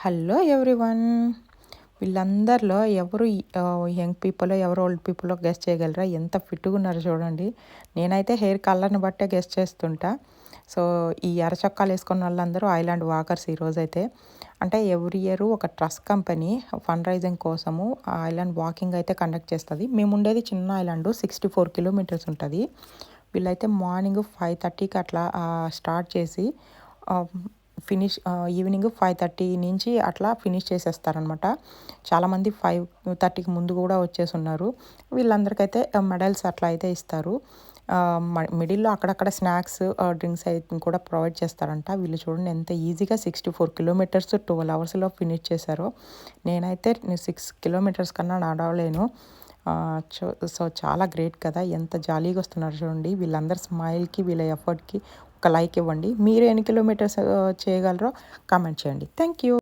Hello everyone. వీళ్ళందరిలో ఎవరు young people, ఎవరు ఓల్డ్ పీపుల్ గెస్ట్ చేయగలరా? ఎంత ఫిట్గా ఉన్నారో చూడండి. నేనైతే హెయిర్ కలర్ని బట్టే గెస్ట్ చేస్తుంటా. సో ఈ ఎర్రచొక్కాలు వేసుకున్న వాళ్ళందరూ ఐలాండ్ వాకర్స్ ఈరోజైతే. అంటే ఎవ్రీ ఇయర్ ఒక ట్రస్ట్ కంపెనీ ఫండ్ రైజింగ్ కోసము ఆ ఐలాండ్ వాకింగ్ అయితే కండక్ట్ చేస్తుంది. మేము ఉండేది చిన్న ఐలాండ్, 64 కిలోమీటర్స్ ఉంటుంది. వీళ్ళైతే మార్నింగ్ 5:30కి అట్లా స్టార్ట్ చేసి ఈవినింగ్ 5:30 నుంచి అట్లా ఫినిష్ చేసేస్తారనమాట. చాలామంది 5:30కి ముందు కూడా వచ్చేసి ఉన్నారు. వీళ్ళందరికైతే మెడల్స్ అట్లా అయితే ఇస్తారు. మిడిల్లో అక్కడక్కడ స్నాక్స్, డ్రింక్స్ అయితే కూడా ప్రొవైడ్ చేస్తారంట. వీళ్ళు చూడండి ఎంత ఈజీగా 64 కిలోమీటర్స్ 12 అవర్స్లో ఫినిష్ చేశారో. నేనైతే 6 కిలోమీటర్స్ కన్నా నడవలేను. సో చాలా గ్రేట్ కదా, ఎంత జాలీగా వస్తున్నారు చూడండి. వీళ్ళందరి స్మైల్కి, వీళ్ళ ఎఫర్ట్కి ఒక లైక్ ఇవ్వండి. మీరు ఎన్ని కిలోమీటర్స్ చేయగలరో కామెంట్ చేయండి. Thank you.